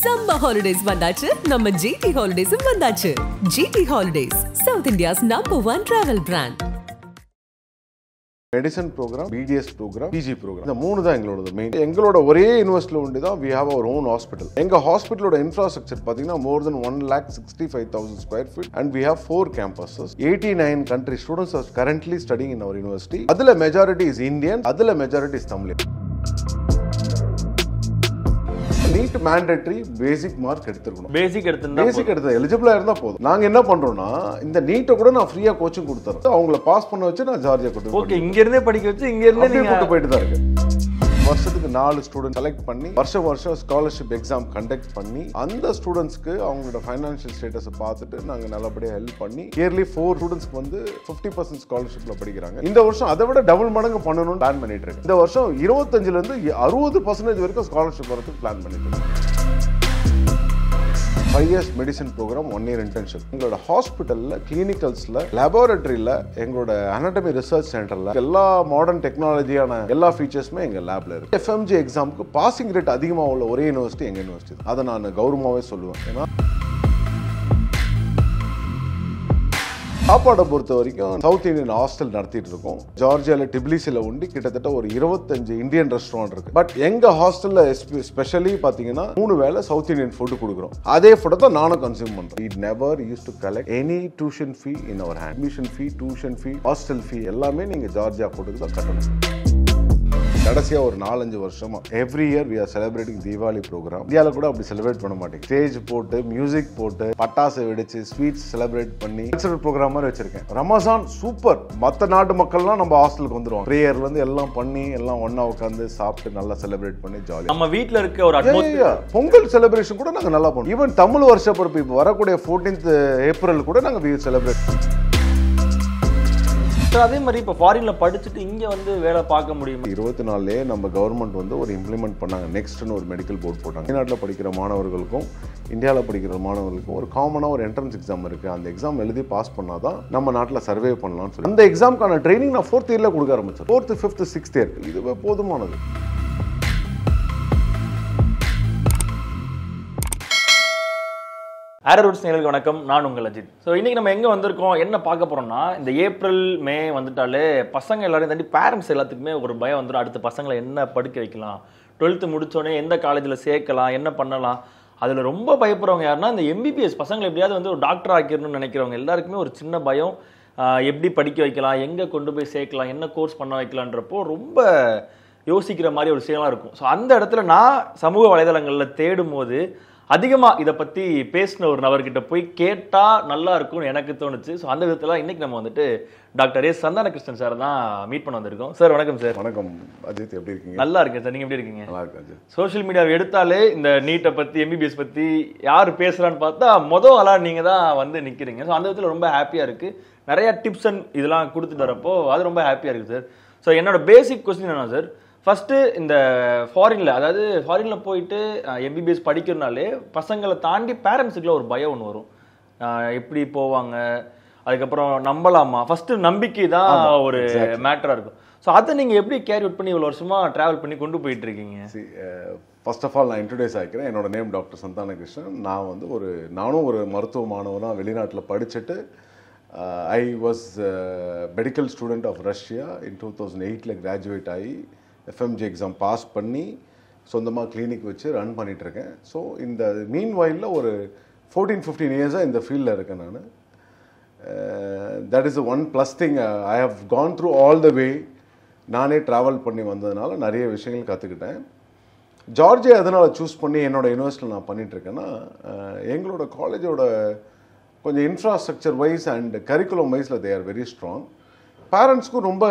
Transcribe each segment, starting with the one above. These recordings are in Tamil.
Summer holidays vandachu, நம்ம GT Holidays vandachu. GT Holidays, South India's #1 travel brand. Medicine program, BDS program, PG program, இந்த மூணு தான் எங்களோட மெயின். எங்களோட ஒரே யூனிவர்சிட்டியில் ஒன்று தான் we have our own hospital. எங்க ஹாஸ்பிட்டலோட இன்ஃப்ராஸ்ட்ரக்சர் பார்த்தீங்கன்னா more than 1,65,000 square feet and we have 4 campuses. 89 country students are currently studying in our university. அதுல majority is Indian, அதுல majority is Tamil. NEET mandatory basic mark எடுத்துக்கணும். பேசிக் எடுத்து எலிஜிபிளா இருந்தா போதும். நாங்க என்ன பண்றோம்னா இந்த நீட்டை கூட நான் ஃப்ரீயா கோச்சிங் கொடுத்துறேன். அவங்கள பாஸ் பண்ண வச்சு நான் ஜார்ஜியா கூட்டு ஓகே இங்க இருந்தே படிக்க வச்சு இங்க இருந்தே நீங்க கூட்டு போயிட்டு தான் இருக்கு. வருஷத்துக்கு 4 ஸ்டூடெண்ட் செலக்ட் பண்ணி வருஷம் ஸ்காலர்ஷிப் எக்ஸாம் கண்டக்ட் பண்ணி அந்த ஸ்டூடெண்ட்ஸ்க்கு அவங்களோட ஃபைனான்ஷியல் ஸ்டேட்டஸை பார்த்துட்டு நாங்கள் நல்லபடியாக ஹெல்ப் பண்ணி இயர்லி 4 ஸ்டூடெண்ட்ஸ்க்கு வந்து 50% ஸ்காலர்ஷிப்ல படிக்கிறாங்க. இந்த வருஷம் அதை விட டபுள் மடங்கு பண்ணணும்னு பிளான் பண்ணிட்டு இருக்கு. இந்த வருஷம் 25% 60% வரைக்கும் ஸ்காலர்ஷிப் வரதுக்கு பிளான் பண்ணிட்டு இருக்கோம். 5 years medicine program, 1 year internship. எங்களோட ஹாஸ்பிட்டலில், கிளினிக்கல்ஸில், லேபரட்டரியில், எங்களோட அனாட்டமி ரிசர்ச் சென்டரில் எல்லா மாடர்ன் டெக்னாலஜியான எல்லா ஃபீச்சர்ஸுமே எங்கள் லேபில் இருக்குது. FMG எக்ஸாமுக்கு பாசிங் ரேட் அதிகமாக உள்ள ஒரே யூனிவர்சிட்டி எங்கள் யூனிவர்சிட்டி. அதை நான் கௌரவமாகவே சொல்லுவேன். ஏன்னா சாப்பாடை பொறுத்த வரைக்கும் சவுத் இந்தியன் ஹாஸ்டல் நடத்திட்டு இருக்கோம். ஜார்ஜியாவில் டிபிலிசியில் உண்டு கிட்டத்தட்ட ஒரு 25 இந்தியன் ரெஸ்டாரண்ட் இருக்கு. பட் எங்க ஹாஸ்டல்ல ஸ்பெஷலி பாத்தீங்கன்னா 3 வேளை சவுத் இந்தியன் ஃபுட் கொடுக்குறோம். அதே ஃபுட்டை தான் நானும் கன்சியூம் பண்றேன். We never used to collect any tuition fee in our hand. Admission fee, tuition fee, hostel fee எல்லாமே நீங்க ஜார்ஜியா ஃபுட்டுக்கு தான் கட்டணும். கடைசியா ஒரு 4-5 வருஷமா every year we are celebrating Deepavali program. இந்தியாவில் கூட அப்படி செலிப்ரேட் பண்ண மாட்டேங்க. ஸ்டேஜ் போட்டு, மியூசிக் போட்டு, பட்டாசு வெடிச்சு, ஸ்வீட்ஸ் செலிப்ரேட் பண்ணி கல்ச்சரல் ப்ரோக்ராம் மாதிரி வச்சிருக்கேன். ரமசான் சூப்பர். மற்ற நாட்டு மக்கள்லாம் நம்ம ஹாஸ்டலுக்கு வந்துருவாங்க. ப்ரேயர்ல இருந்து எல்லாம் பண்ணி எல்லாம் ஒண்ணா உட்காந்து சாப்பிட்டு நல்லா செலிப்ரேட் பண்ணி ஜாலியா நம்ம வீட்ல இருக்க ஒரு அட்மாஸ்பியர். பொங்கல் செலிப்ரேஷன் கூட நாங்க நல்லா பண்ணுவோம். ஈவன் தமிழ் வருஷ பிறப்பு இப்போ வரக்கூடிய 14th ஏப்ரல் கூட நாங்க we celebrate. அதே மாதிரி இப்போ ஃபாரின்ல படிச்சுட்டு இங்க வந்து வேலை பார்க்க முடியும். 24 நம்ம கவர்மெண்ட் வந்து ஒரு இம்ப்ளிமெண்ட் பண்ணாங்க. நெக்ஸ்ட்னு ஒரு மெடிக்கல் போர்டு போட்டாங்க. வெளிநாட்டில் படிக்கிற மாணவர்களுக்கும் இந்தியாவில் படிக்கிற மாணவர்களுக்கும் ஒரு காமனாக ஒரு என்ட்ரன்ஸ் எக்ஸாம் இருக்கு. அந்த எக்ஸாம் எழுதி பாஸ் பண்ணாதான் நம்ம நாட்டில் சர்வே பண்ணலாம்னு சொல்லி அந்த எக்ஸாமுக்கான ட்ரைனிங் நான் 4th இயர்ல கொடுக்க ஆரம்பிச்சேன். 4th, 5th, 6th இயர் இதுவே போதுமானது. ஆரோரூட்ஸ் நேயர்களுக்கு வணக்கம். நான் உங்கள் அஜித். ஸோ இன்றைக்கி நம்ம எங்கே வந்திருக்கோம், என்ன பார்க்க போகிறோம்னா, இந்த ஏப்ரல் மே வந்துட்டாலே பசங்க எல்லாரையும் தாண்டி பேரண்ட்ஸ் எல்லாத்துக்குமே ஒரு பயம் வந்துடும். அடுத்த பசங்களை என்ன படிக்க வைக்கலாம், 12th முடித்தோடனே எந்த காலேஜில் சேர்க்கலாம், என்ன பண்ணலாம். அதில் ரொம்ப பயப்படுறவங்க யாருன்னா இந்த MBBS பசங்களை எப்படியாவது வந்து ஒரு டாக்டர் ஆக்கிடணும்னு நினைக்கிறவங்க எல்லாருக்குமே ஒரு சின்ன பயம். எப்படி படிக்க வைக்கலாம், எங்கே கொண்டு போய் சேர்க்கலாம், என்ன கோர்ஸ் பண்ண வைக்கலான்றப்போ ரொம்ப யோசிக்கிற மாதிரி ஒரு விஷயம்லாம் இருக்கும். ஸோ அந்த இடத்துல நான் சமூக வலைதளங்களில் தேடும் போது அதிகமாக இதை பற்றி பேசின ஒரு நபர்கிட்ட போய் கேட்டால் நல்லா இருக்கும்னு எனக்கு தோணுச்சு. ஸோ அந்த விதத்தில் இன்றைக்கி நம்ம வந்துட்டு டாக்டர் எஸ் சந்தானகிருஷ்ணன் சார் தான் மீட் பண்ண வந்திருக்கோம். சார் வணக்கம் சார். வணக்கம் அஜித், எப்படி இருக்கீங்க? நல்லா இருக்கேன் சார், நீங்கள் எப்படி இருக்கீங்க? நல்லா இருக்கேன் அஜித். சோஷியல் மீடியாவை எடுத்தாலே இந்த நீட்டை பற்றி, MBBS பற்றி யார் பேசுகிறான்னு பார்த்தா மொதல் ஆளாக நீங்கள் தான் வந்து நிற்கிறீங்க. ஸோ அந்த விதத்தில் ரொம்ப ஹாப்பியாக இருக்குது. நிறையா டிப்ஸ் அண்ட் இதெல்லாம் கொடுத்துட்டு வரப்போ அது ரொம்ப ஹாப்பியாக இருக்குது சார். ஸோ என்னோட பேசிக் கொஸ்டின் என்ன சார், ஃபஸ்ட்டு இந்த ஃபாரினில் போயிட்டு MBBS படிக்கிறனாலே பசங்களை தாண்டி பேரண்ட்ஸுக்குள்ள ஒரு பயம் ஒன்று வரும். எப்படி போவாங்க, அதுக்கப்புறம் நம்பலாமா, ஃபஸ்ட்டு நம்பிக்கை தான் ஒரு மேட்டராக இருக்கும். ஸோ அதை நீங்கள் எப்படி கேரி அவுட் பண்ணி இவ்வளோ வருஷமாக ட்ராவல் பண்ணி கொண்டு போயிட்டு இருக்கீங்க? ஃபர்ஸ்ட் ஆஃப் ஆல் நான் இன்ட்ரடியூஸ் ஆகிக்கிறேன். என்னோட நேம் டாக்டர் சந்தானகிருஷ்ணன். நான் வந்து நானும் ஒரு மருத்துவ மாணவனாக வெளிநாட்டில் படிச்சுட்டு I was medical student of Russia. In 2008 graduate ஆகி FMG எக்ஸாம் பாஸ் பண்ணி சொந்தமாக கிளினிக் வச்சு ரன் பண்ணிகிட்ருக்கேன். ஸோ இந்த மீன் வாயிலில் ஒரு 14-15 இயர்ஸாக இந்த ஃபீல்டில் இருக்கேன் நான். That is one plus thing. I have gone through all the way. நானே ட்ராவல் பண்ணி வந்ததுனால நிறைய விஷயங்கள் கற்றுக்கிட்டேன். ஜார்ஜியா எதனால் சூஸ் பண்ணி என்னோடய யூனிவர்சிட்டியில் நான் பண்ணிகிட்ருக்கேன்னா, எங்களோட காலேஜோட கொஞ்சம் இன்ஃப்ராஸ்ட்ரக்சர் வைஸ் அண்ட் கரிக்குலம் வைஸில் தே ஆர் வெரி ஸ்ட்ராங். பேரண்ட்ஸ்க்கும் ரொம்ப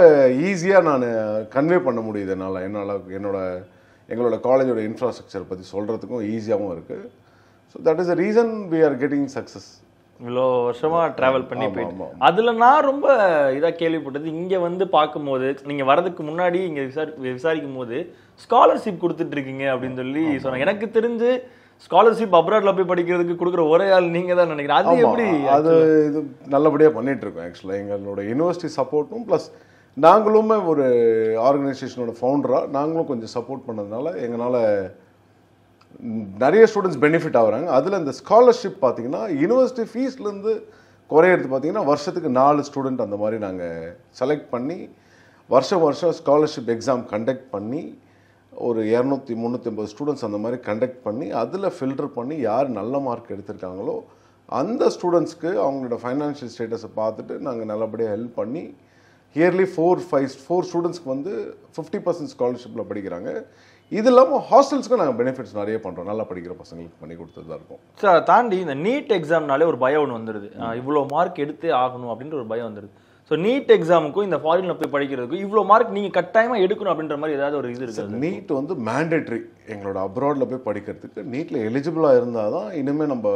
ஈஸியாக நான் கன்வே பண்ண முடியுது. எங்களோட காலேஜோட இன்ஃப்ராஸ்ட்ரக்சர் பற்றி சொல்கிறதுக்கும் ஈஸியாகவும் இருக்குது. So that is a reason we are getting success. இவ்வளோ வருஷமாக ட்ராவல் பண்ணி போயிட்டு அதில் நான் ரொம்ப இதாக கேள்விப்பட்டது, இங்கே வந்து பார்க்கும்போது நீங்கள் வரதுக்கு முன்னாடி இங்கே விசாரிக்கும் போது ஸ்காலர்ஷிப் கொடுத்துட்ருக்கீங்க அப்படின்னு சொல்லி சொன்னாங்க. எனக்கு தெரிஞ்சு ஸ்காலர்ஷிப் அப்ராட்ல போய் படிக்கிறதுக்கு கொடுக்குற ஒரே ஆள் நீங்க தான் நினைக்கிறேன். அது எப்படி? அது இது நல்லபடியாக பண்ணிட்டு இருக்கோம். ஆக்சுவலாக எங்களோட யூனிவர்சிட்டி சப்போர்ட்டும் ப்ளஸ் நாங்களுமே ஒரு ஆர்கனைசேஷனோட ஃபவுண்டராக நாங்களும் கொஞ்சம் சப்போர்ட் பண்ணதுனால எங்களால் நிறைய ஸ்டூடெண்ட்ஸ் பெனிஃபிட் ஆகுறாங்க. அதில் இந்த ஸ்காலர்ஷிப் பார்த்தீங்கன்னா யூனிவர்சிட்டி ஃபீஸ்லேருந்து குறையிறது பார்த்தீங்கன்னா வருஷத்துக்கு 4 ஸ்டூடெண்ட் அந்த மாதிரி நாங்கள் செலக்ட் பண்ணி வருஷம் ஸ்காலர்ஷிப் எக்ஸாம் கண்டக்ட் பண்ணி ஒரு 200-350 ஸ்டூடெண்ட்ஸ் அந்த மாதிரி கண்டக்ட் பண்ணி அதில் ஃபில்டர் பண்ணி யார் நல்ல மார்க் எடுத்திருக்காங்களோ அந்த ஸ்டூடெண்ட்ஸ்க்கு அவங்களோட ஃபைனான்ஷியல் ஸ்டேட்டஸை பார்த்துட்டு நாங்கள் நல்லபடியாக ஹெல்ப் பண்ணி இயர்லி 4 ஸ்டூடெண்ட்ஸ்க்கு வந்து 50% ஸ்காலர்ஷிப்பில் படிக்கிறாங்க. இது இல்லாமல் ஹாஸ்டல்ஸ்க்கும் நாங்கள் பெனிஃபிட்ஸ் நிறைய பண்ணுறோம். நல்லா படிக்கிற பசங்களுக்கு பண்ணி கொடுத்ததா இருக்கும். சார் அதை தாண்டி இந்த நீட் எக்ஸாம்னாலே ஒரு பயம் ஒன்று வந்துடுது. இவ்வளோ மார்க் எடுத்தே ஆகணும் அப்படின்ற ஒரு பயம் வந்துடுது. ஸோ நீட் எக்ஸாமுக்கும் இந்த ஃபாரினில் போய் படிக்கிறதுக்கும் இவ்வளோ மார்க் நீங்கள் கட்டாயமாக எடுக்கணும் அப்படின்ற மாதிரி ஏதாவது ஒரு இது இருக்குது? நீட் வந்து மேண்டேட்ரி. எங்களோட அப்ராடில் போய் படிக்கிறதுக்கு நீட்டில் எலிஜிபிளாக இருந்தால் தான் இனிமேல் நம்ம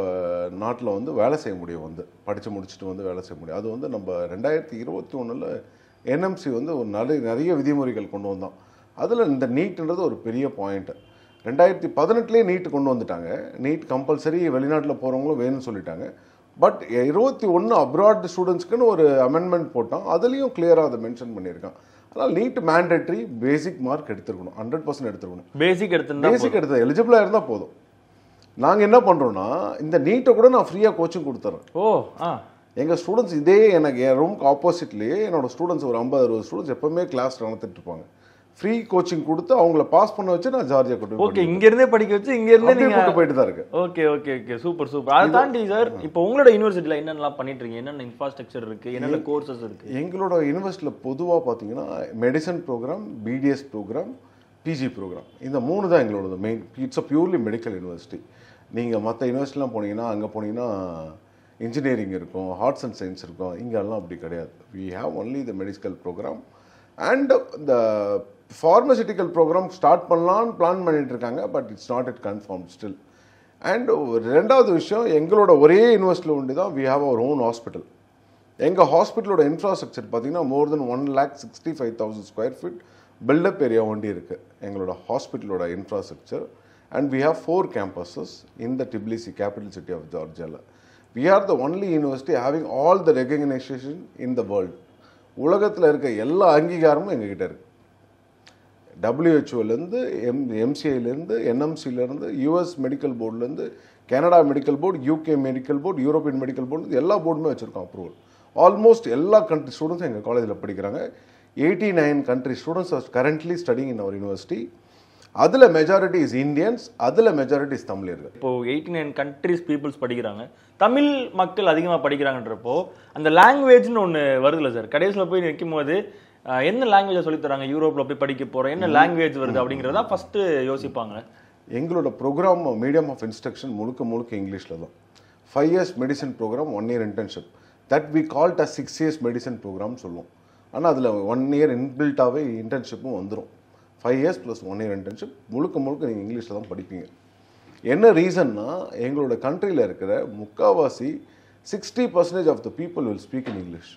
நாட்டில் வந்து வேலை செய்ய முடியும், வந்து படித்து முடிச்சுட்டு வந்து வேலை செய்ய முடியும். அது வந்து நம்ம 2021 என்எம்சி வந்து ஒரு நிறைய விதிமுறைகள் கொண்டு வந்தோம். அதில் இந்த நீட்ன்றது ஒரு பெரிய பாயிண்ட்டு. 2018 நீட் கொண்டு வந்துட்டாங்க. நீட் கம்பல்சரி வெளிநாட்டில் போகிறவங்களும் வேணும்னு சொல்லிட்டாங்க. பட் 21 அப்ராட் ஸ்டூடெண்ட்ஸ்க்குன்னு ஒரு அமெண்ட்மெண்ட் போட்டோம். அதுலேயும் கிளியராக அதை மென்ஷன் பண்ணியிருக்கான். அதனால் நீட் மேண்டேட்ரி, பேசிக் மார்க் எடுத்துருக்கணும், 100% எடுத்துருக்கணும். பேசிக் எடுத்து எலிஜிபிளாக இருந்தால் போதும். நாங்கள் என்ன பண்ணுறோன்னா இந்த நீட்டை கூட நான் ஃப்ரீயாக கோச்சிங் கொடுத்துட்றேன். எங்கள் ஸ்டூடெண்ட்ஸ் இதே எனக்கு என் ரூமுக்கு ஆப்போசிட்லேயே என்னோடய ஸ்டூடெண்ட்ஸ் ஒரு 50-60 ஸ்டூடெண்ட்ஸ் எப்போவுமே கிளாஸ் நடத்திட்டு இருப்பாங்க. ஃப்ரீ கோச்சிங் கொடுத்து அவங்கள பாஸ் பண்ண வச்சு நான் ஜார்ஜியா கூட்டு ஓகே இங்கேருந்தே படிக்க வச்சு இங்கேருந்தே நீங்கள் போயிட்டு தான் இருக்கு. Okay super. அதை தாண்டி சார் இப்போ உங்களோட யூனிவர்சிட்டியில் என்னென்னலாம் பண்ணிட்டு இருக்கீங்க? என்னென்ன இன்ஃப்ராஸ்ட்ரக்சர் இருக்குது, என்னென்ன கோர்சஸ் இருக்குது? எங்களோட யூனிவர்சிட்டியில் பொதுவாக பார்த்தீங்கன்னா medicine program, BDS program, PG program, இந்த 3 தான் எங்களோட main. It's a purely medical university. நீங்கள் மற்ற யூனிவர்சிட்டிலாம் போனீங்கன்னா அங்கே போனீங்கன்னா இன்ஜினியரிங் இருக்கும், ஆர்ட்ஸ் அண்ட் சயின்ஸ் இருக்கும். இங்கெல்லாம் அப்படி கிடையாது. We have only the medical program and the pharmaceutical program start பண்ணலான்னு பிளான் பண்ணிட்டு இருக்காங்க. But it's not it confirm still. And ரெண்டாவது விஷயம், எங்களோட ஒரே யூனிவர்சிட்டியில் ஒண்டி தான் we have our own hospital. எங்கள் ஹாஸ்பிட்டலோட இன்ஃப்ராஸ்ட்ரக்சர் பார்த்தீங்கன்னா more than 1,65,000 square feet built up area ஒண்டி இருக்குது எங்களோட ஹாஸ்பிட்டலோட infrastructure. And we have 4 campuses in the Tbilisi, capital city of Georgia. We are the only university having all the recognition in the world. உலகத்தில் இருக்க எல்லா அங்கீகாரமும் எங்ககிட்ட இருக்கு. WHO MCIலேருந்து NMCலேருந்து US மெடிக்கல் போர்டுலேருந்து Canada medical board, UK medical board, European medical board, எல்லா போர்டுமே வச்சுருக்கோம் அப்ரூவல். ஆல்மோஸ்ட் எல்லா கண்ட்ரி ஸ்டூடெண்ட்ஸும் எங்கள் காலேஜில் படிக்கிறாங்க. 89 country students are currently studying in our university. அதில் மெஜாரிட்டி இஸ் இந்தியன்ஸ், அதில் மெஜாரிட்டி இஸ் தமிழர்கள். இப்போ 89 countries பீப்புள்ஸ் படிக்கிறாங்க, தமிழ் மக்கள் அதிகமாக படிக்கிறாங்கன்றப்போ அந்த லாங்குவேஜ்னு ஒன்று வருதுல்ல சார்? கடைசியில் போய் நிற்கும் போது என்ன லாங்குவேஜை சொல்லித்தராங்க, யூரோப்பில் போய் படிக்க போகிறோம், என்ன லாங்குவேஜ் வருது அப்படிங்கிறதா ஃபஸ்ட்டு யோசிப்பாங்க. எங்களோட ப்ரோக்ராம் மீடியம் ஆஃப் இன்ஸ்ட்ரக்ஷன் முழுக்க இங்கிலீஷில் தான். 5 years medicine program, 1 year internship. That we called as 6 years medicine program சொல்லுவோம். ஆனால் அதில் 1 year இன்பில்ட்டாகவே இன்டர்ன்ஷிப்பும் வந்துடும். 5 years + 1 year internship. முழுக்க நீங்கள் இங்கிலீஷில் தான் படிப்பீங்க. என்ன ரீசன்னா எங்களோட கண்ட்ரியில் இருக்கிற முக்கால்வாசி 60% of the people will speak in English.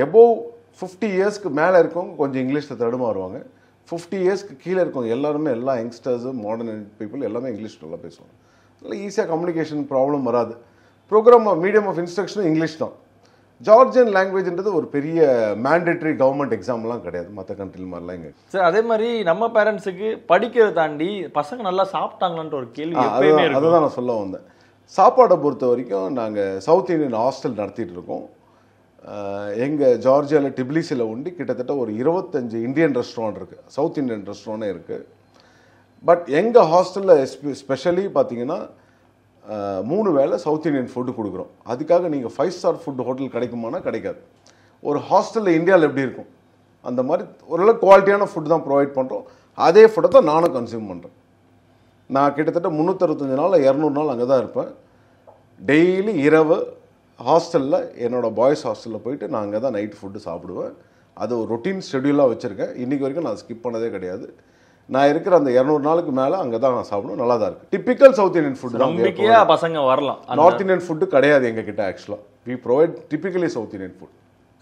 Above 50 yearsக்கு மேலே இருக்கவங்க கொஞ்சம் இங்கிலீஷில் தடுமாறுவாங்க. 50 yearsக்கு கீழே இருக்கவங்க எல்லாருமே, எல்லா யங்ஸ்டர்ஸு, மாடர்ன் பீப்புள் எல்லாமே இங்கிலீஷ் நல்லா பேசுவாங்க. அதனால் ஈஸியாக கம்யூனிகேஷன் ப்ராப்ளம் வராது. ப்ரோக்ராம் மீடியம் ஆஃப் இன்ஸ்ட்ரக்ஷனும் இங்கிலீஷ் தான். ஜார்ஜியன் லாங்குவேஜ்ன்றது ஒரு பெரிய மேண்டேட்ரி கவர்மெண்ட் எக்ஸாம்லாம் கிடையாது மற்ற கண்ட்ரில் மாதிரிலாம் இங்கே. சார் அதே மாதிரி நம்ம பேரண்ட்ஸுக்கு படிக்கிறத தாண்டி பசங்க நல்லா சாப்பிட்டாங்களான்ற ஒரு கேள்வி எப்பயுமே இருக்கு. அதுதான் நான் சொல்ல வந்தேன். சாப்பாடை பொறுத்த வரைக்கும் நாங்கள் சவுத் இந்தியன் ஹாஸ்டல் நடத்திட்டு இருக்கோம். எங்கள் ஜார்ஜியாவில் டிபிலிசியில் உண்டு கிட்டத்தட்ட ஒரு 25 இந்தியன் ரெஸ்டாரண்ட் இருக்குது, சவுத் இந்தியன் ரெஸ்டாரண்ட்டே இருக்குது. பட் எங்கள் ஹாஸ்டலில் ஸ்பெஷலி பார்த்தீங்கன்னா 3 வேளை சவுத் இந்தியன் ஃபுட்டு கொடுக்குறோம். அதுக்காக நீங்கள் 5 star ஃபுட் ஹோட்டல் கிடைக்குமானா கிடைக்காது. ஒரு ஹாஸ்டலில் இந்தியாவில் எப்படி இருக்கும் அந்த மாதிரி ஓரளவு குவாலிட்டியான ஃபுட் தான் ப்ரொவைட் பண்ணுறோம். அதே ஃபுட்டை தான் நானும் கன்சியூம் பண்ணுறேன். நான் கிட்டத்தட்ட 365 நாள் 200 நாள் அங்கே தான் இருப்பேன். டெய்லி இரவு ஹாஸ்டலில், என்னோடய பாய்ஸ் ஹாஸ்டலில் போயிட்டு நான் அங்கே தான் நைட் ஃபுட்டு சாப்பிடுவேன். அது ஒரு ரொட்டீன் ஷெடியூலாக வச்சுருக்கேன். இன்றைக்கி வரைக்கும் நான் ஸ்கிப் பண்ணதே கிடையாது. நான் இருக்கிற அந்த 200 நாளுக்கு மேலே அங்கே தான் நான் சாப்பிடுவேன். நல்லா தான் இருக்குது. டிப்பிக்கல் சவுத் இந்தியன் ஃபுட் தான். பசங்க வரலாம். நார்த் இந்தியன் ஃபுட்டு கிடையாது எங்ககிட்ட. ஆக்சுவலாக we provide typically south Indian food.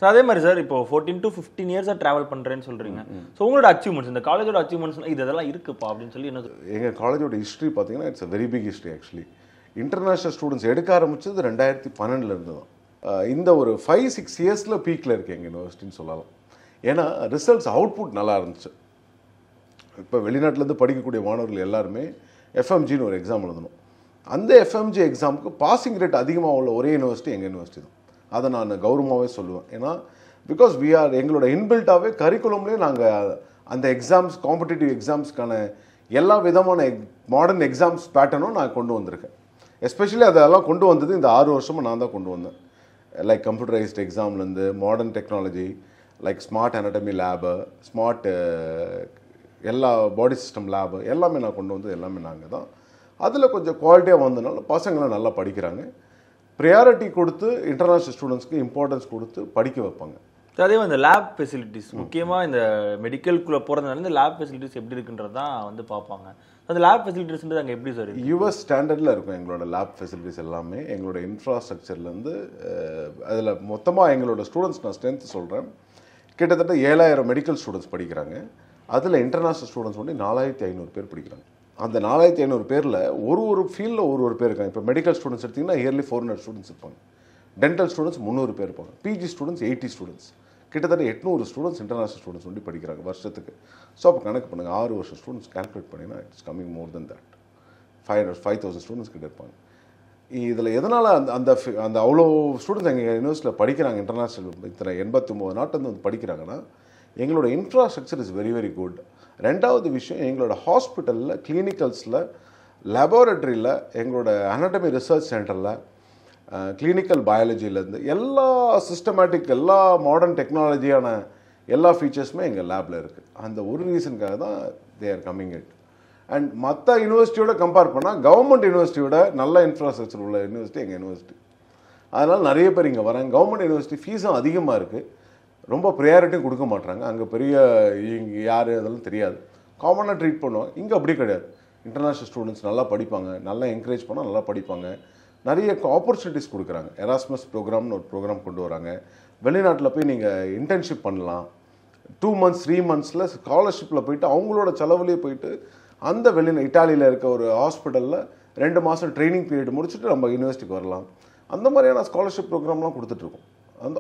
So அதே மாதிரி சார் இப்போ 14 to 15 இயர்ஸாக ட்ராவல் பண்ணுறேன்னு சொல்கிறீங்க. ஸோ உங்களோட அச்சீவ்மெண்ட்ஸ், இந்த காலேஜோட அச்சீவ்மெண்ட்ஸ் இதெல்லாம் இருக்குப்பா அப்படின்னு சொல்லி என்ன? எங்கள் காலேஜோட ஹிஸ்ட்ரி பார்த்தீங்கன்னா it's a very big history. Actually international students எடுக்க ஆரம்பிச்சது 2012 தான். இந்த ஒரு 5-6 இயர்ஸில் பீக்கில் இருக்குது எங்கள் யூனிவர்சிட்டின்னு சொல்லலாம். ஏன்னா ரிசல்ட்ஸ் அவுட்புட் நல்லா இருந்துச்சு. இப்போ வெளிநாட்டிலேருந்து படிக்கக்கூடிய மாணவர்கள் எல்லாருமே எஃப்எம்ஜின்னு ஒரு எக்ஸாம் எழுதணும். அந்த எஃப்எம்ஜி எக்ஸாமுக்கு பாசிங் ரேட் அதிகமாக உள்ள ஒரே யூனிவர்சிட்டி எங்கள் யூனிவர்சிட்டி தான். அதை நான் கௌரவமாகவே சொல்லுவேன். ஏன்னா பிகாஸ் எங்களோட இன்பில்ட்டாகவே கரிக்குலம்லேயே நாங்கள் அந்த எக்ஸாம்ஸ், காம்படிட்டிவ் எக்ஸாம்ஸ்க்கான எல்லா விதமான மாடர்ன் எக்ஸாம்ஸ் பேட்டர்னும் நான் கொண்டு வந்திருக்கேன். எஸ்பெஷலி அதெல்லாம் கொண்டு வந்தது இந்த 6 வருஷமும் நான் தான் கொண்டு வந்தேன். லைக் கம்ப்யூட்டரைஸ்ட் எக்ஸாம்லேருந்து modern technology, like smart anatomy lab, smart எல்லா பாடி சிஸ்டம் லேபு எல்லாமே நான் கொண்டு வந்தது எல்லாமே நாங்கள் தான். அதில் கொஞ்சம் குவாலிட்டியாக வந்ததுனால பசங்களாம் நல்லா படிக்கிறாங்க. ப்ரையாரிட்டி கொடுத்து இன்டர்நேஷ்னல் ஸ்டூடெண்ட்ஸ்க்கு இம்பார்ட்டன்ஸ் கொடுத்து படிக்க வைப்பாங்க. அதே இந்த லேப் ஃபெசிலிட்டிஸ், முக்கியமாக இந்த மெடிக்கலுக்குள்ளே போகிறதுனால இந்த லேப் ஃபெசிலிட்டிஸ் எப்படி இருக்குன்றது தான் வந்து பார்ப்பாங்க. அந்த லேப் ஃபெசிலிட்டிஸ்ன்றது அங்கே எப்படி சார்? யூஎஸ் ஸ்டாண்டர்டில் இருக்கும் எங்களோட லேப் ஃபெசிலிட்டிஸ் எல்லாமே. எங்களோட இன்ஃப்ராஸ்ட்ரக்சர்லேருந்து அதில் மொத்தமாக எங்களோட ஸ்டூடெண்ட்ஸ் நான் ஸ்ட்ரென்த் சொல்கிறேன், கிட்டத்தட்ட 7000 மெடிக்கல் ஸ்டூடெண்ட்ஸ் படிக்கிறாங்க. அதில் இன்டர்நேஷ்னல் ஸ்டூடெண்ட்ஸ் வந்து 4500 பேர் படிக்கிறாங்க. அந்த 4500 பேரில் ஒரு ஃபீல்டில் ஒரு பேர் இருக்காங்க. இப்போ மெடிக்கல் ஸ்டூடெண்ட்ஸ் எடுத்திங்கன்னா இயர்லி 400 ஸ்டூடெண்ட்ஸ் இருப்பாங்க. டென்டல் ஸ்டூடெண்ட்ஸ் 300 பேர் இருப்பாங்க. பிஜி ஸ்டூடெண்ட்ஸ் 80 ஸ்டூடெண்ட்ஸ், கிட்டத்தட்ட 800 ஸ்டூடெண்ட்ஸ் இன்டர்நேஷ்னல் ஸ்டூடெண்ட்ஸ் வந்து படிக்கிறாங்க வருஷத்துக்கு. ஸோ அப்போ கணக்கு பண்ணுங்கள், 6 வருஷம் ஸ்டூடெண்ட்ஸ் கால்குலேட் பண்ணிங்கன்னா it's coming more then that. 5000 students கிட்ட இருப்பாங்க. இதில் எதனால் அந்த அவ்வளோ ஸ்டூடெண்ட்ஸ் எங்கள் யூனிவர்சிட்டியில் படிக்கிறாங்க, இன்டர்நேஷ்னல் இத்தனை 89 நாட்டிலேருந்து வந்து படிக்கிறாங்கன்னா எங்களோட infrastructure is very very good. ரெண்டாவது விஷயம், எங்களோட ஹாஸ்பிட்டலில், கிளினிக்கல்ஸில், லெபார்டரியில், எங்களோட அனாட்டமி ரிசர்ச் சென்டரில், கிளினிக்கல் பயாலஜிலேருந்து எல்லா சிஸ்டமேட்டிக், எல்லா மாடர்ன் டெக்னாலஜியான எல்லா ஃபீச்சர்ஸுமே எங்கள் லேபில் இருக்குது. அந்த ஒரு ரீசனுக்காக தான் they are coming it. And மற்ற யூனிவர்சிட்டியோட கம்பேர் பண்ணால் கவர்மெண்ட் யூனிவர்சிட்டியோட நல்ல இன்ஃப்ராஸ்ட்ரக்சர் உள்ள யூனிவர்சிட்டி எங்கள் யூனிவர்சிட்டி. அதனால் நிறைய பேர் இங்கே வராங்க. கவர்மெண்ட் யூனிவர்சிட்டி ஃபீஸும் அதிகமாக இருக்குது, ரொம்ப ப்ரையாரிட்டியும் கொடுக்க மாட்டாங்க. அங்கே பெரிய இங்கே யார் அதெல்லாம் தெரியாது, காமனாக ட்ரீட் பண்ணுவாங்க. இங்கே அப்படி கிடையாது. இன்டர்நேஷ்னல் ஸ்டூடெண்ட்ஸ் நல்லா படிப்பாங்க, நல்லா என்கரேஜ் பண்ணால் நல்லா படிப்பாங்க. நிறைய ஆப்பர்ச்சுனிட்டிஸ் கொடுக்குறாங்க. எராஸ்மஸ் ப்ரோக்ராம்னு ஒரு ப்ரோக்ராம் கொண்டு வராங்க. வெளிநாட்டில் போய் நீங்கள் இன்டர்ன்ஷிப் பண்ணலாம். 2 months 3 monthஸில் ஸ்காலர்ஷிப்பில் போயிட்டு அவங்களோட செலவுலேயே போயிட்டு அந்த இட்டாலியில் இருக்க ஒரு ஹாஸ்பிட்டலில் 2 மாதம் ட்ரைனிங் பீரியட் முடிச்சுட்டு நம்ம யூனிவர்சிட்டிக்கு வரலாம். அந்த மாதிரியான ஸ்காலர்ஷிப் ப்ரோக்ராம்லாம் கொடுத்துட்ருக்கோம்.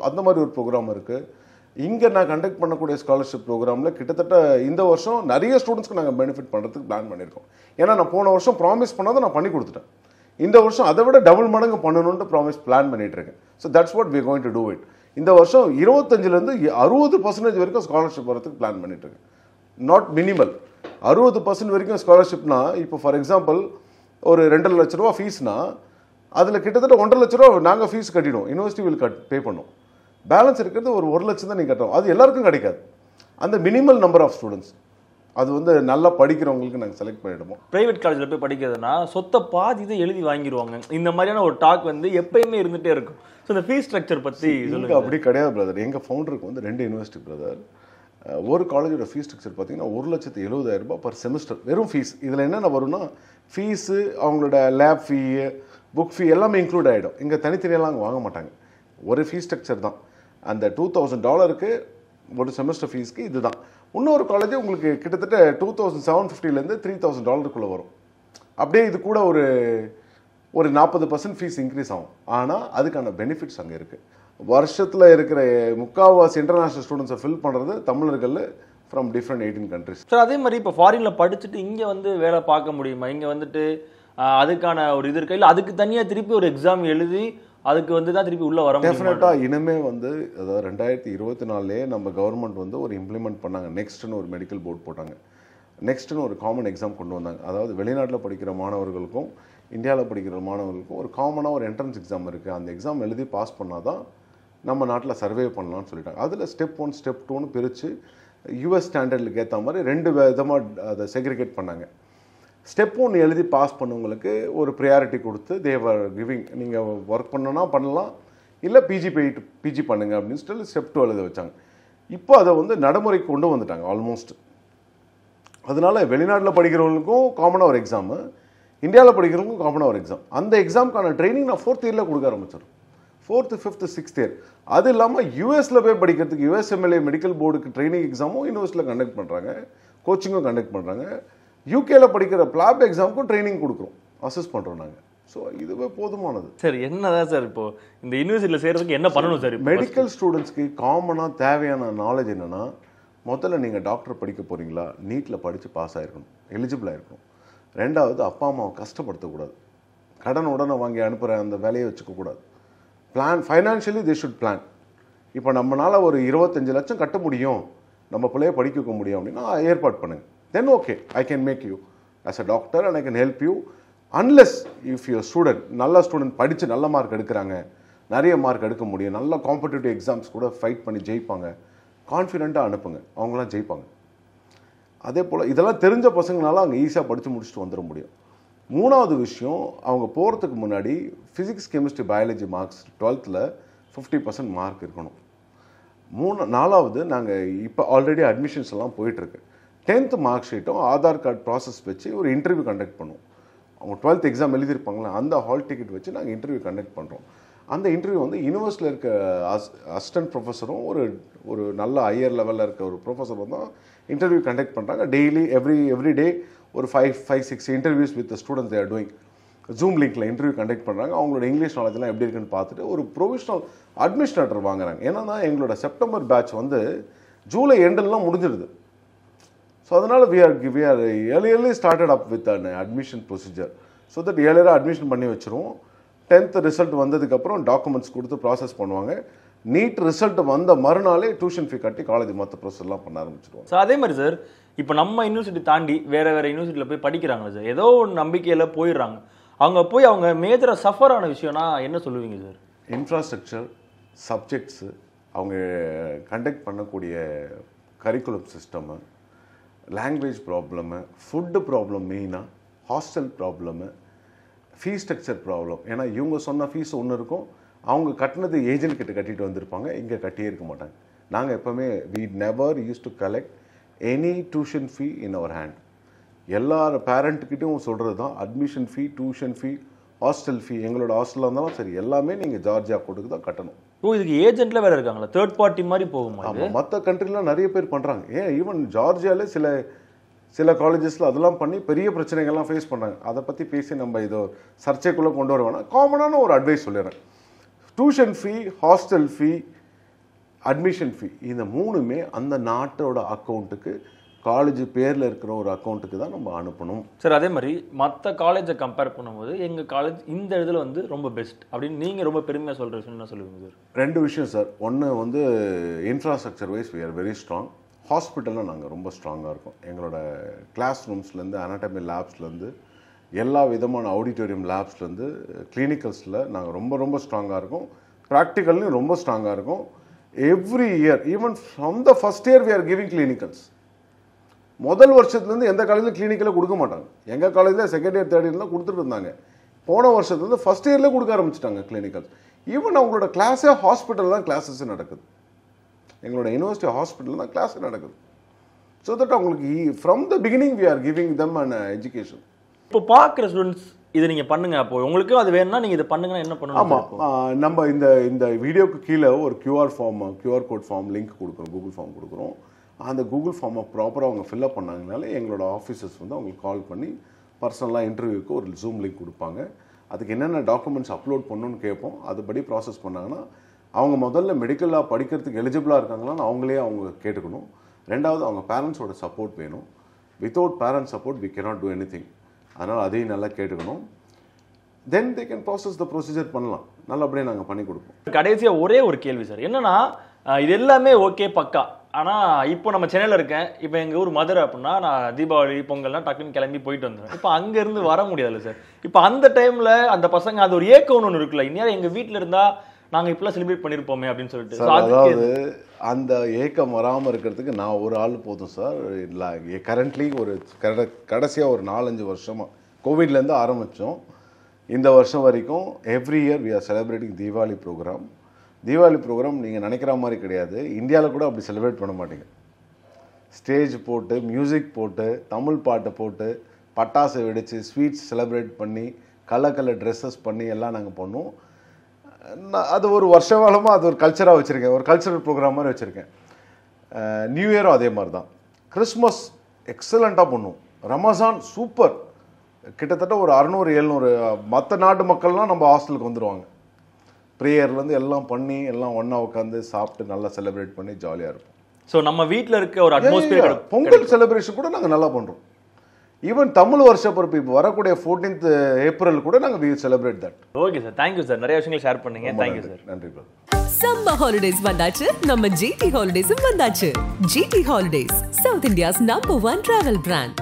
அந்த மாதிரி ஒரு ப்ரோக்ராம் இருக்குது. இங்கே நான் கண்டக்ட் பண்ணக்கூடிய ஸ்காலர்ஷிப் ப்ரோக்ராமில் கிட்டத்தட்ட இந்த வருஷம் நிறைய ஸ்டூடெண்ட்ஸ்க்கு நாங்கள் பெனிஃபிட் பண்ணுறதுக்கு பிளான் பண்ணியிருக்கோம். ஏன்னா நான் போன வருஷம் ப்ராமிஸ் பண்ணதை நான் பண்ணி கொடுத்துட்டேன். இந்த வருஷம் அதை விட டபுள் மடங்கு பண்ணணும்னு பிளான் பண்ணிட்டு இருக்கேன். So that's what we are going to do it. இந்த வருஷம் 25% 60% வரைக்கும் ஸ்காலர்ஷிப் வரதுக்கு பிளான் பண்ணிட்டு இருக்கேன். நாட் மினிமல் 60% வரைக்கும் ஸ்காலர்ஷிப்னா, இப்போ ஃபார் எக்ஸாம்பிள் ஒரு 2.5 லட்ச ரூபா ஃபீஸ்னா அதில் கிட்டத்தட்ட 1.5 லட்ச ரூபா நாங்கள் ஃபீஸ் கட்டிடுவோம், யூனிவர்சிட்டி வில் பே பண்ணும். பேலன்ஸ் இருக்கிறது ஒரு 1 லட்சம் தான் நீங்கள் கட்டுறோம். அது எல்லாருக்கும் கிடைக்காது. அந்த மினிமல் நம்பர் ஆஃப் ஸ்டூடெண்ட்ஸ் அது வந்து நல்லா படிக்கிறவங்களுக்கு நாங்கள் செலக்ட் பண்ணிடுவோம். பிரைவேட் காலேஜில் போய் படிக்கிறதுனா சொத்தை பாதி இதை எழுதி வாங்கிடுவாங்க. இந்த மாதிரியான ஒரு டாக் வந்து எப்பயுமே இருந்துகிட்டே இருக்கும். ஸோ இந்த ஃபீஸ் ஸ்ட்ரக்சர் பற்றி சொல்லுங்கள். அப்படி கிடையாது பிரதர். எங்கள் ஃபவுண்டருக்கு வந்து 2 யூனிவர்சிட்டி பிரதர். ஒரு காலேஜோட ஃபீஸ் ஸ்ட்ரக்சர் பார்த்தீங்கன்னா 1,70,000 ரூபாய் பர் செமஸ்டர் வெறும் ஃபீஸ். இதில் என்னென்ன வரும்னா ஃபீஸு, அவங்களோட லேப் ஃபீ, புக் ஃபீ எல்லாமே இன்க்ளூட் ஆகிடும். இங்கே தனித்தனியெல்லாம் அங்கே வாங்க மாட்டாங்க. ஒரு ஃபீஸ் ஸ்ட்ரக்சர் தான். அந்த $2,000 ஒரு செமஸ்டர் ஃபீஸ்க்கு இது தான். இன்னொரு காலேஜ் உங்களுக்கு கிட்டத்தட்ட $2,750 $3,000 வரும். அப்படியே இது கூட ஒரு 40% ஃபீஸ் இன்க்ரீஸ் ஆகும். ஆனால் அதுக்கான பெனிஃபிட்ஸ் அங்கே இருக்குது. வருஷத்தில் இருக்கிற முக்கால்வாசி இன்டர்நேஷ்னல் ஸ்டூடெண்ட்ஸை ஃபில் பண்ணுறது தமிழர்கள் ஃப்ரம் டிஃப்ரெண்ட் 18 countries. சார் அதே மாதிரி இப்போ ஃபாரினில் படிச்சுட்டு இங்கே வந்து வேலை பார்க்க முடியுமா? இங்கே வந்துட்டு அதுக்கான ஒரு இது இருக்கா, இல்லை அதுக்கு தனியாக திருப்பி ஒரு எக்ஸாம் எழுதி அதுக்கு வந்து தான் திருப்பி உள்ளே வர முடியும்? டெஃபினட்டாக இனிமே வந்து அதாவது 2024 நம்ம கவர்மெண்ட் வந்து ஒரு இம்ப்ளிமெண்ட் பண்ணாங்க. நெக்ஸ்ட்னு ஒரு மெடிக்கல் போர்டு போட்டாங்க. நெக்ஸ்ட்னு ஒரு காமன் எக்ஸாம் கொண்டு வந்தாங்க. அதாவது வெளிநாட்டில் படிக்கிற மாணவர்களுக்கும் இந்தியாவில் படிக்கிற மாணவர்களுக்கும் ஒரு காமனாக ஒரு என்ட்ரன்ஸ் எக்ஸாம் இருக்குது. அந்த எக்ஸாம் எழுதி பாஸ் பண்ணால் தான் நம்ம நாட்டில் சர்வே பண்ணலாம்னு சொல்லிட்டாங்க. அதில் ஸ்டெப் 1 ஸ்டெப் 2ன்னு பிரித்து யூஎஸ் ஸ்டாண்டர்டுக்கு ஏற்ற மாதிரி 2 விதமாக அதை செக்ரிகேட் பண்ணாங்க. ஸ்டெப் 1 எழுதி பாஸ் பண்ணவங்களுக்கு ஒரு ப்ரையாரிட்டி கொடுத்து தேவர் கிவிங், நீங்கள் ஒர்க் பண்ணணும்னா பண்ணலாம், இல்லை பிஜி பண்ணுங்க அப்படின்னு சொல்லி ஸ்டெப் 2 எழுத வச்சாங்க. இப்போ அதை வந்து நடைமுறைக்கு கொண்டு வந்துட்டாங்க ஆல்மோஸ்ட். அதனால வெளிநாட்டில் படிக்கிறவங்களுக்கும் காமனாக ஒரு எக்ஸாமு, இந்தியாவில் படிக்கிறவங்களுக்கும் காமனாக ஒரு எக்ஸாம். அந்த எக்ஸாமுக்கான ட்ரைனிங் நான் 4th இயரில் கொடுக்க ஆரம்பிச்சிடும். 4th 5th 6th year. அது இல்லாமல் யூஎஸில் போய் படிக்கிறதுக்கு USMLE மெடிக்கல் போர்டுக்கு ட்ரைனிங் எக்ஸாமும் யூனிவர்சிட்டியில் கண்டக்ட் பண்ணுறாங்க, கோச்சிங்கும் கண்டக்ட் பண்ணுறாங்க. யூகேல படிக்கிற பிளாப் எக்ஸாமுக்கும் ட்ரைனிங் கொடுக்குறோம், அசஸ் பண்ணுறோம் நாங்கள். ஸோ இதுவே போதுமானது. சார் என்னதான் சார் இப்போ இந்த யூனிவர்சிட்டியில் சேர்றதுக்கு என்ன பண்ணணும் சார்? மெடிக்கல் ஸ்டூடெண்ட்ஸ்க்கு காமனாக தேவையான நாலேஜ் என்னென்னா, முதல்ல நீங்கள் டாக்டர் படிக்க போகிறீங்களா, நீட்டில் படித்து பாஸ் ஆகிருக்கணும், எலிஜிபிள் ஆகிருக்கணும். ரெண்டாவது அப்பா அம்மாவை கஷ்டப்படுத்தக்கூடாது. கடன் உடனே வாங்கி அனுப்புகிற அந்த வேலையை வச்சுக்கக்கூடாது. Financially they should plan. இப்போ நம்மளால் ஒரு 25 லட்சம் கட்ட முடியும், நம்ம பிள்ளைய படிக்க வைக்க முடியும் அப்படின்னா ஏற்பாடு பண்ணுங்க. Then okay, I can make you as a doctor and I can help you. Unless if your student நல்ல ஸ்டூடெண்ட் படித்து நல்ல மார்க் எடுக்கிறாங்க, நிறைய மார்க் எடுக்க முடியும், நல்ல காம்படிட்டிவ் எக்ஸாம்ஸ் கூட ஃபைட் பண்ணி ஜெயிப்பாங்க, கான்ஃபிடென்ட்டாக அனுப்புங்க, அவங்களாம் ஜெயிப்பாங்க. அதே போல் இதெல்லாம் தெரிஞ்ச பசங்களால அங்கே ஈஸியாக படித்து முடிச்சுட்டு வந்துட முடியும். மூணாவது விஷயம், அவங்க போகிறதுக்கு முன்னாடி physics chemistry biology marks 12th 50% mark இருக்கணும். நாலாவது, நாங்கள் இப்போ ஆல்ரெடி அட்மிஷன்ஸ் எல்லாம் போயிட்டுருக்கு. 10th மார்க் ஷீட்டும் ஆதார் கார்டு ப்ராசஸ் வச்சு ஒரு இன்டர்வியூ கண்டக்ட் பண்ணுவோம். அவங்க 12th எக்ஸாம் எழுதியிருப்பாங்களே அந்த ஹால் டிக்கெட் வச்சு நாங்கள் இன்டர்வியூ கண்டக்ட் பண்ணுறோம். அந்த இன்டர்வியூ வந்து யூனிவர்சிட்டியில் இருக்க அசிஸ்டன்ட் ப்ரொஃபஸரும் ஒரு நல்ல ஹையர் லெவலில் இருக்க ஒரு ப்ரொஃபஸரும் தான் இன்டர்வியூ கண்டக்ட் பண்ணுறாங்க. டெய்லி எவ்ரி டே ஒரு 5-6 interviews with students they are doing. Zoom லிங்க்ல இன்டர்வியூ கண்டக்ட் பண்ணுறாங்க. அவங்களோட இங்கிலீஷ் நாலேஜ்லாம் எப்படி இருக்குன்னு பார்த்துட்டு ஒரு ப்ரொவிஷனல் அட்மிஷன் லெட்டர் வாங்குறாங்க. ஏன்னா எங்களோட செப்டம்பர் பேட்ச் வந்து ஜூலை எண்டெல்லாம் முடிஞ்சிடுது. ஸோ அதனால் we are early started up with an admission procedure so that ஏர்லியராக அட்மிஷன் பண்ணி வச்சுருவோம். 10th ரிசல்ட் வந்ததுக்கப்புறம் டாக்குமெண்ட்ஸ் கொடுத்து ப்ராசஸ் பண்ணுவாங்க. நீட் ரிசல்ட் வந்த மறுநாளே டியூஷன் ஃபீ கட்டி காலேஜ் மற்ற ப்ரோசஸ்லாம் பண்ண ஆரம்பிச்சிருவோம். ஸோ அதே மாதிரி சார், இப்போ நம்ம யூனிவர்சிட்டி தாண்டி வேற யூனிவர்சிட்டியில் போய் படிக்கிறாங்களா சார், ஏதோ ஒரு நம்பிக்கையில் போயிடுறாங்க. அவங்க மேஜராக சஃபர் ஆன விஷயம்னா என்ன சொல்லுவீங்க சார்? இன்ஃப்ராஸ்ட்ரக்சர், சப்ஜெக்ட்ஸு, அவங்க கண்டக்ட் பண்ணக்கூடிய curriculum system, language problem, food problem, மெயினாக hostel problem, fees structure problem. ஏன்னா இவங்க சொன்ன ஃபீஸ் ஒன்று இருக்கும், அவங்க கட்டினது ஏஜென்ட் கிட்ட கட்டிட்டு வந்திருப்பாங்க, இங்கே கட்டியே இருக்க மாட்டாங்க. நாங்கள் எப்போவுமே we never used to collect any tuition fee in our hand. எல்லார் பேரண்ட்டுக்கிட்டையும் சொல்கிறது தான், அட்மிஷன் ஃபீ, டியூஷன் ஃபீ, ஹாஸ்டல் ஃபீ, எங்களோட ஹாஸ்டலாக இருந்தாலும் சரி எல்லாமே நீங்கள் ஜார்ஜியா கோடுக்கு தான் கட்டணும். இதுக்கு ஏஜென்ட்ல வேற இருக்காங்களா, தேர்ட் பார்ட்டி மாதிரி போகுமா? ஆமாம், மற்ற கண்ட்ரிலாம் நிறைய பேர் பண்ணுறாங்க. ஏன் ஈவன் ஜார்ஜியாவில் சில காலேஜஸில் அதெல்லாம் பண்ணி பெரிய பிரச்சனைகள்லாம் ஃபேஸ் பண்ணாங்க. அதை பற்றி பேசி நம்ம இதோ சர்ச்சைக்குள்ளே கொண்டு வர வேணாம். காமனான ஒரு அட்வைஸ் சொல்லிடுறேன். Tuition fee, hostel fee, admission ஃபீ, இந்த மூணுமே அந்த நாட்டோட அக்கௌண்ட்டுக்கு, காலேஜ் பேரில் இருக்கிற ஒரு அக்கௌண்ட்டுக்கு தான் நம்ம அனுப்பணும் சார். அதே மாதிரி மற்ற காலேஜை கம்பேர் பண்ணும்போது எங்கள் காலேஜ் இந்த இதில் வந்து ரொம்ப பெஸ்ட் அப்படின்னு நீங்கள் ரொம்ப பெருமையாக சொல்கிற விஷயம் என்ன சொல்லுவீங்க சார்? 2 விஷயம் சார். ஒன்று வந்து infrastructure wise we are very strong. ஹாஸ்பிட்டலில் நாங்கள் ரொம்ப ஸ்ட்ராங்காக இருக்கோம். எங்களோட கிளாஸ் ரூம்ஸ்லேருந்து, அனாட்டமி லேப்ஸ்லேருந்து, எல்லா விதமான ஆடிட்டோரியம் லேப்ஸ்லேருந்து, கிளினிக்கல்ஸில் நாங்கள் ரொம்ப ஸ்ட்ராங்காக இருக்கோம். ப்ராக்டிக்கல்லையும் ரொம்ப ஸ்ட்ராங்காக இருக்கும். Every year, even from the first year we are giving clinicals. முதல் வருஷத்துலேருந்து எந்த காலேஜில் கிளினிக்கில் கொடுக்க மாட்டாங்க. எங்கள் காலேஜில் செகண்ட் இயர் தேர்ட் இயர்லாம் கொடுத்துட்டு இருந்தாங்க. போன வருஷத்துலேருந்து ஃபர்ஸ்ட் இயர்லேயே கொடுக்க ஆரம்பிச்சிட்டாங்க கிளினிக்கல்ஸ். ஈவன் அவங்களோட கிளாஸே ஹாஸ்பிட்டல் தான் கிளாஸஸ் நடக்குது. எங்களோட யூனிவர்சிட்டி ஹாஸ்பிட்டல் தான் கிளாஸ் நடக்குது. ஸோ தட் அவங்களுக்கு from the beginning we are giving them an education. இப்போ பார்க்குற ஸ்டூடெண்ட்ஸ் இதை நீங்கள் பண்ணுங்க, அப்போ உங்களுக்கு அது வேணும்னா நீங்கள் இதை பண்ணுங்கன்னா என்ன பண்ணணும்? ஆமாம், நம்ம இந்த வீடியோக்கு கீழே ஒரு QR கோட் ஃபார்ம் லிங்க் கொடுக்குறோம், கூகுள் ஃபார்ம் கொடுக்குறோம். அந்த கூகுள் ஃபார்மை ப்ராப்பராக அவங்க ஃபில்அப் பண்ணாங்கனால எங்களோட ஆஃபீஸர்ஸ் வந்து அவங்களுக்கு கால் பண்ணி பர்சனலாக இன்டர்வியூக்கு ஒரு ஜூம் லிங்க் கொடுப்பாங்க. அதுக்கு என்னென்ன டாக்குமெண்ட்ஸ் அப்லோட் பண்ணணும்னு கேட்போம். அதுபடி ப்ராசஸ் பண்ணாங்கன்னா அவங்க முதல்ல மெடிக்கலாக படிக்கிறதுக்கு எலிஜிபிளாக இருக்காங்களான்னு அவங்களே கேட்டுக்கணும். ரெண்டாவது, அவங்க பேரண்ட்ஸோட சப்போர்ட் வேணும். Without parents support we cannot do anything. அதனால் அதையும் நல்லா கேட்டுக்கணும். then they can process the procedure பண்ணலாம். நல்லபடியாக நாங்கள் பண்ணி கொடுப்போம். கடைசியாக ஒரே ஒரு கேள்வி சார், என்னன்னா இது எல்லாமே ஓகே பக்கா, ஆனால் இப்போ நம்ம சென்னையில் இருக்கேன், இப்போ எங்கள் ஊர் மதுரை அப்படின்னா நான் தீபாவளி பொங்கல்னா டக்குன்னு கிளம்பி போயிட்டு வந்துடுவேன். இப்போ அங்கேருந்து வர முடியாதுல்ல சார். இப்போ அந்த டைமில் அந்த பசங்க அது ஒரு ஏக்கம் ஒன்று இருக்குல்ல, இந்நேரம் எங்கள் வீட்டில் இருந்தால் நாங்கள் இப்பெல்லாம் செலிப்ரேட் பண்ணியிருப்போமே அப்படின்னு சொல்லிட்டு. அதாவது அந்த ஏக்கம் வராமல் இருக்கிறதுக்கு நான் ஒரு ஆள் போதும் சார். இல்லை, கரண்ட்லி ஒரு கடைசியாக ஒரு 4-5 வருஷமாக கோவிட்லேருந்து ஆரம்பித்தோம். இந்த வருஷம் வரைக்கும் every year we are celebrating Deepavali program. Deepavali program நீங்கள் நினைக்கிற மாதிரி கிடையாது. இந்தியாவில் கூட அப்படி செலிப்ரேட் பண்ண மாட்டீங்க. ஸ்டேஜ் போட்டு, மியூசிக் போட்டு, தமிழ் பாட்டை போட்டு, பட்டாசு வெடித்து, ஸ்வீட்ஸ் செலிப்ரேட் பண்ணி, கலர் ட்ரெஸ்ஸஸ் பண்ணி எல்லாம் நாங்கள் பண்ணுவோம். அது ஒரு வருஷகாலமாக அது ஒரு கல்ச்சராக வச்சுருக்கேன், ஒரு கல்ச்சரல் ப்ரோக்ராம் மாதிரி வச்சுருக்கேன். நியூ இயரும் அதே மாதிரி தான். கிறிஸ்மஸ் எக்ஸலண்ட்டாக பண்ணுவோம். ரமஸான் சூப்பர். கிட்டத்தட்ட ஒரு 600-700 மற்ற நாட்டு மக்கள்லாம் நம்ம ஹாஸ்டலுக்கு வந்துடுவாங்க. ப்ரேயர்லேருந்து எல்லாம் பண்ணி எல்லாம் ஒன்றா உட்காந்து சாப்பிட்டு நல்லா செலிப்ரேட் பண்ணி ஜாலியாக இருப்போம். ஸோ நம்ம வீட்டில் இருக்க ஒரு அட்மாஸ்பியர். பொங்கல் செலிப்ரேஷன் கூட நாங்கள் நல்லா பண்ணுறோம். ஈவன் தமிழ் வருஷ பிறப்பு இப்போ வரக்கூடிய 14th ஏப்ரல் கூட நாங்கள் we celebrate that. Okay sir, thank you sir, நிறைய விஷயங்கள் ஷேர் பண்ணீங்க. Thank you sir. நன்றி ப்ரோ. சம்மர் ஹாலிடேஸ் வந்தாச்சு, நம்ம ஜிடி ஹாலிடேஸும் வந்தாச்சு. GT holidays, south India's number 1 travel brand.